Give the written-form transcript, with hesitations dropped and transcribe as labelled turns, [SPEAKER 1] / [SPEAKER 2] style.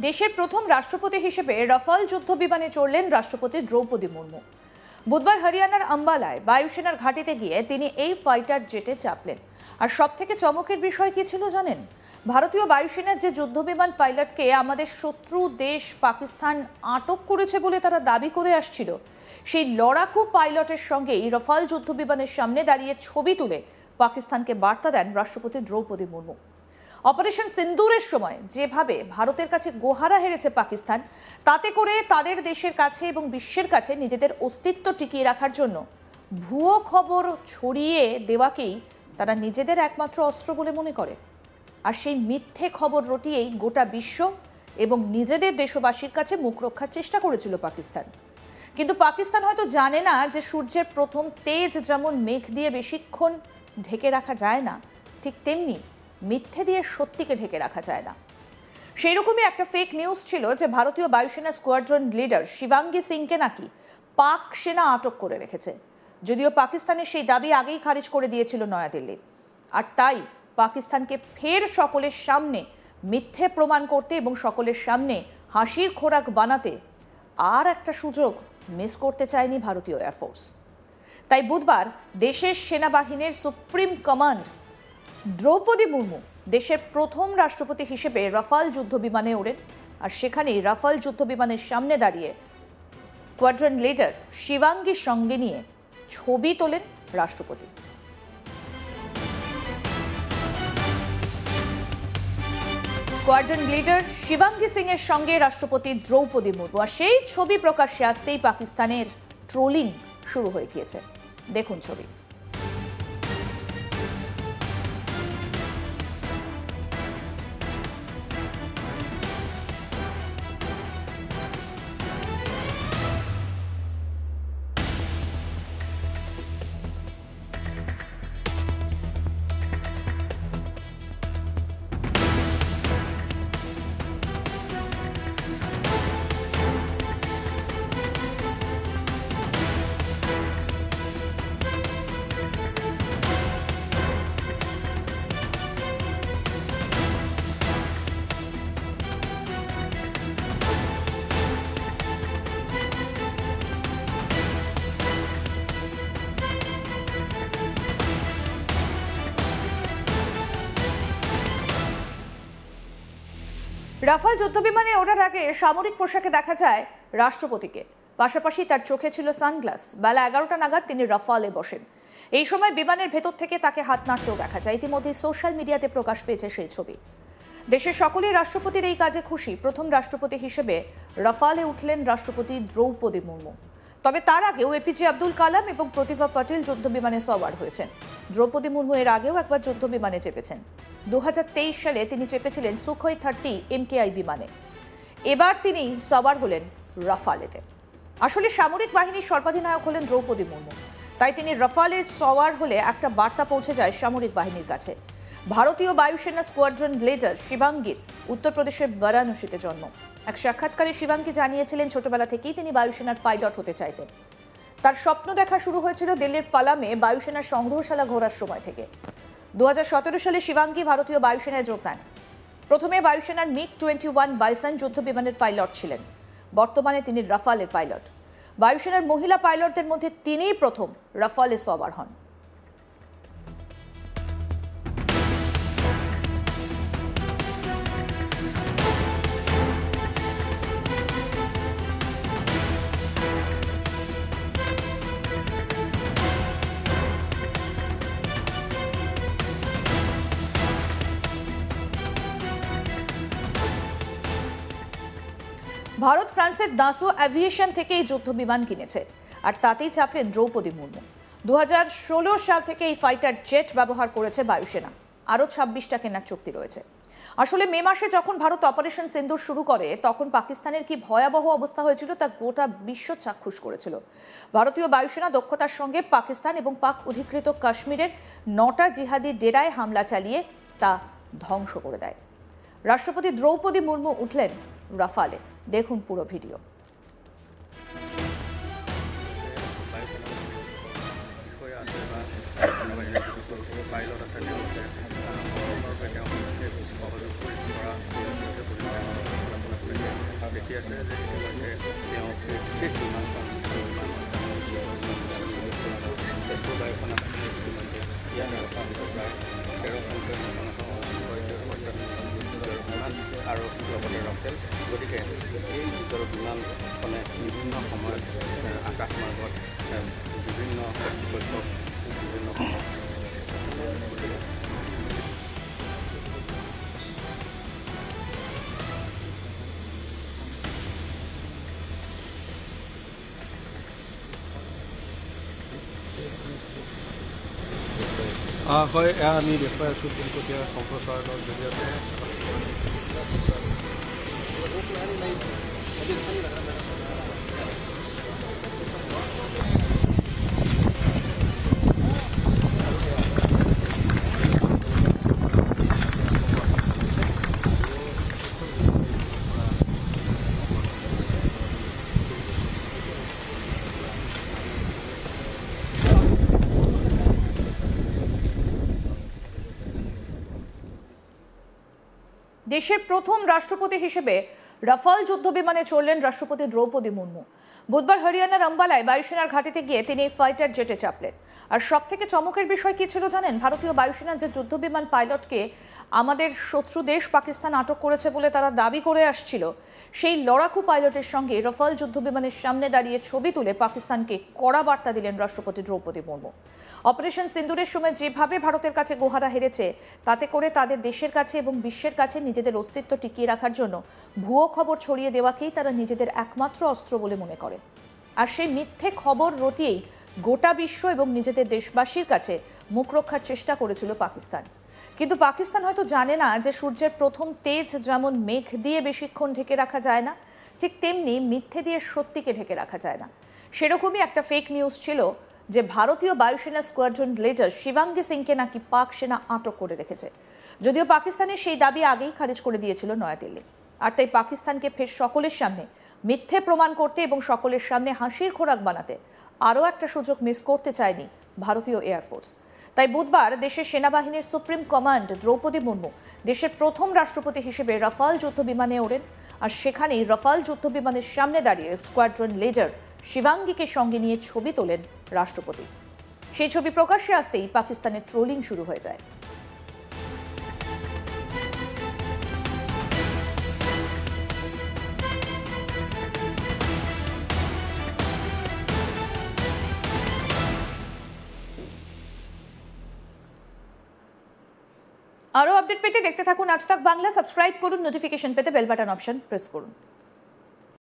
[SPEAKER 1] দেশের প্রথম রাষ্ট্রপতি হিসেবে রাফাল যুদ্ধ বিমানে চড়লেন রাষ্ট্রপতি দ্রৌপদী মুর্মু। বুধবার হরিয়ানার আম্বালায় বায়ুসেনার ঘাঁটিতে গিয়ে তিনি এই ফাইটার জেটে চাপলেন। আর সবথেকে চমকের বিষয় কি ছিল জানেন? ভারতীয় বায়ুসেনার যে যুদ্ধ বিমান পাইলটকে আমাদের শত্রু দেশ পাকিস্তান আটক করেছে বলে তারা দাবি করে আসছিল, সেই লড়াকু পাইলটের সঙ্গেই রাফাল যুদ্ধ বিমানের সামনে দাঁড়িয়ে ছবি তুলে পাকিস্তানকে বার্তা দেন রাষ্ট্রপতি দ্রৌপদী মুর্মু। অপারেশন সিন্দুরের সময় যেভাবে ভারতের কাছে গোহারা হেরেছে পাকিস্তান, তাতে করে তাদের দেশের কাছে এবং বিশ্বের কাছে নিজেদের অস্তিত্ব টিকিয়ে রাখার জন্য ভুয়ো খবর ছড়িয়ে দেওয়াকেই তারা নিজেদের একমাত্র অস্ত্র বলে মনে করে। আর সেই মিথ্যে খবর রটিয়েই গোটা বিশ্ব এবং নিজেদের দেশবাসীর কাছে মুখ রক্ষার চেষ্টা করেছিল পাকিস্তান। কিন্তু পাকিস্তান হয়তো জানে না যে সূর্যের প্রথম তেজ যেমন মেঘ দিয়ে বেশিক্ষণ ঢেকে রাখা যায় না, ঠিক তেমনি মিথ্যে দিয়ে সত্যিকে ঢেকে রাখা যায় না। সেই রকমই একটা ফেক নিউজ ছিল যে ভারতীয় বায়ুসেনা স্কোয়াড্রন লিডার শিবাঙ্গী সিংকে নাকি পাক সেনা আটক করে রেখেছে, যদিও পাকিস্তানের সেই দাবি আগেই খারিজ করে দিয়েছিল নয়াদিল্লি। আর তাই পাকিস্তানকে ফের সকলের সামনে মিথ্যে প্রমাণ করতে এবং সকলের সামনে হাসির খোরাক বানাতে আর একটা সুযোগ মিস করতে চায়নি ভারতীয় এয়ারফোর্স। তাই বুধবার দেশের সেনাবাহিনীর সুপ্রিম কমান্ড দ্রৌপদী মুর্মু দেশের প্রথম রাষ্ট্রপতি হিসেবে রাফাল যুদ্ধ বিমানে ওড়েন। আর সেখানেই রাফাল যুদ্ধ বিমানের সামনে দাঁড়িয়ে স্কোয়াড্রন লিডার শিবাঙ্গীর সঙ্গে নিয়ে ছবি তোলেন রাষ্ট্রপতি। স্কোয়াড্রন লিডার শিবাঙ্গী সিং এর সঙ্গে রাষ্ট্রপতি দ্রৌপদী মুর্মু। আর সেই ছবি প্রকাশ্যে আসতেই পাকিস্তানের ট্রোলিং শুরু হয়ে গিয়েছে। দেখুন ছবি। রাফাল যুদ্ধবিমানে ওঠার আগে সামরিক পোশাকে দেখা যায় রাষ্ট্রপতিকে, পাশাপাশি তার চোখে ছিল সানগ্লাস। বেলা 11টা নাগাদ তিনি রাফালে বসেন। এই সময় বিমানের ভেতর থেকে তাকে হাত নাড়তেও দেখা যায়। ইতিমধ্যে সোশ্যাল মিডিয়াতে প্রকাশ পেয়েছে সেই ছবি। দেশের সকলেই রাষ্ট্রপতির এই কাজে খুশি। প্রথম রাষ্ট্রপতি হিসেবে রাফালে উঠলেন রাষ্ট্রপতি দ্রৌপদী মুর্মু। তবে তার আগেও এপিজে আব্দুল কালাম এবং প্রতিভা পাটিল যুদ্ধ বিমানে সওয়ার হয়েছেন। দ্রৌপদী মুর্মু এর আগেও একবার যুদ্ধ বিমানে চেপেছেন। 2023 সালে তিনি চেপেছিলেন সুখোই 30 MKI বিমানে। এবার তিনি সওয়ার হলেন রাফালেতে। আসলে সামরিক বাহিনীর সর্বাধিনায়ক হলেন দ্রৌপদী মুর্মু, তাই তিনি রাফালে সওয়ার হলে একটা বার্তা পৌঁছে যায় সামরিক বাহিনীর কাছে। ভারতীয় বায়ুসেনা স্কোয়াড্রন লিডার শিবাঙ্গীর উত্তরপ্রদেশের বারাণসীতে জন্ম। এক সাক্ষাৎকারে শিবাঙ্গী জানিয়েছিলেন ছোটবেলা থেকেই তিনি বায়ুসেনার পাইলট হতে চাইতেন। তার স্বপ্ন দেখা শুরু হয়েছিল দিল্লির পালামে বায়ুসেনার সংগ্রহশালা ঘোরার সময় থেকে। 2017 সালে শিবাঙ্গী ভারতীয় বায়ুসেনায় যোগ দেন। প্রথমে বায়ুসেনার MiG-21 বাইসন যুদ্ধ বিমানের পাইলট ছিলেন। বর্তমানে তিনি রাফালের পাইলট। বায়ুসেনার মহিলা পাইলটদের মধ্যে তিনিই প্রথম রাফালে সওয়ার হন। ভারত ফ্রান্সের দাসো অ্যাভিয়েশন থেকে এই যুদ্ধ বিমান কিনেছে, আর তাতেই চাপলেন দ্রৌপদী মুর্মু। 2016 সাল থেকে এই ফাইটার জেট ব্যবহার করেছে বায়ুসেনা। আরও 26টা কেনার চুক্তি রয়েছে। আসলে মে মাসে যখন ভারত অপারেশন সিন্দুর শুরু করে, তখন পাকিস্তানের কি ভয়াবহ অবস্থা হয়েছিল তা গোটা বিশ্ব চাক্ষুষ করেছিল। ভারতীয় বায়ুসেনা দক্ষতার সঙ্গে পাকিস্তান এবং পাক অধিকৃত কাশ্মীরের 9টা জিহাদি ডেরায় হামলা চালিয়ে তা ধ্বংস করে দেয়। রাষ্ট্রপতি দ্রৌপদী মুর্মু উঠলেন রাফালে। দেখুন পুরো ভিডিও।
[SPEAKER 2] বাকী আছে যে ইতিমধ্যে তেওঁ শেষ বিমানখন তেজপুৰ বায়ুসেনা ইতিমধ্যে ইয়াত প্ৰায় 13খনকৈ বিমান আৰু লগতে ৰাফেল। গতিকে এই বিমানখনে বিভিন্ন সময়ত আকাশমাৰ্গত বিভিন্ন কৰ্তৃপক্ষক বিভিন্ন সময়ত
[SPEAKER 3] হয়, এয়া আমি দেখুৱাই আছোঁ পোনপটীয়া সম্প্ৰচাৰণৰ জৰিয়তে।
[SPEAKER 1] দেশের প্রথম রাষ্ট্রপতি হিসেবে রাফাল যুদ্ধ বিমানে চড়লেন রাষ্ট্রপতি দ্রৌপদী মুর্মু। বুধবার হরিয়ানার আম্বালায় বায়ুসেনার ঘাঁটিতে গিয়ে তিনি ফাইটার জেটে চাপলেন। আর সব থেকে চমকের বিষয় কি ছিল জানেন? ভারতীয় বায়ুসেনার যে যুদ্ধ বিমান পাইলটকে আমাদের শত্রু দেশ পাকিস্তান আটক করেছে বলে তারা দাবি করে আসছিল, সেই লড়াকু পাইলটের সঙ্গে রাফাল যুদ্ধ বিমানের সামনে দাঁড়িয়ে ছবি তুলে পাকিস্তানকে কড়া বার্তা দিলেন রাষ্ট্রপতি দ্রৌপদী মুর্মু। অপারেশন সিন্দুরের সময় যেভাবে ভারতের কাছে গোহারা হেরেছে, তাতে করে তাদের দেশের কাছে এবং বিশ্বের কাছে নিজেদের অস্তিত্ব টিকিয়ে রাখার জন্য ভুয়ো খবর ছড়িয়ে দেওয়াকেই তারা নিজেদের একমাত্র অস্ত্র বলে মনে করে। আর সেই মিথ্যে খবর রটিয়েই গোটা বিশ্ব এবং নিজেদের দেশবাসীর কাছে মুখ রক্ষার চেষ্টা করেছিল পাকিস্তান। কিন্তু পাকিস্তান হয়তো জানে না যে সূর্যের প্রথম তেজ যেমন মেঘ দিয়ে বেশিক্ষণ ঢেকে রাখা যায় না, ঠিক তেমনি মিথ্যে দিয়ে সত্যিকে ঢেকে রাখা যায় না। সেরকমই একটা ফেক নিউজ ছিল যে ভারতীয় বায়ুসেনা স্কোয়াড্রন লিডার শিবাঙ্গী সিংকে নাকি পাক সেনা আটক করে রেখেছে। যদিও পাকিস্তানের সেই দাবি আগেই খারিজ করে দিয়েছিল নয়াদিল্লি। আর তাই পাকিস্তানকে ফের সকলের সামনে মিথ্যে প্রমাণ করতে এবং সকলের সামনে হাসির খোরাক বানাতে আরও একটা সুযোগ মিস করতে চায়নি ভারতীয় এয়ারফোর্স। তাই বুধবার দেশের সেনাবাহিনীর সুপ্রিম কমান্ড দ্রৌপদী মুর্মু দেশের প্রথম রাষ্ট্রপতি হিসেবে রাফাল যুদ্ধ বিমানে ওড়েন। আর সেখানেই রাফাল যুদ্ধ বিমানের সামনে দাঁড়িয়ে স্কোয়াড্রন লিডার শিবাঙ্গীকে সঙ্গে নিয়ে ছবি তোলেন রাষ্ট্রপতি। সেই ছবি প্রকাশ্যে আসতেই পাকিস্তানের ট্রোলিং শুরু হয়ে যায়। আরও আপডেট পেতে দেখতে থাকুন আজ তাক বাংলা। সাবস্ক্রাইব করুন, নোটিফিকেশন পেতে বেল বাটন অপশন প্রেস করুন।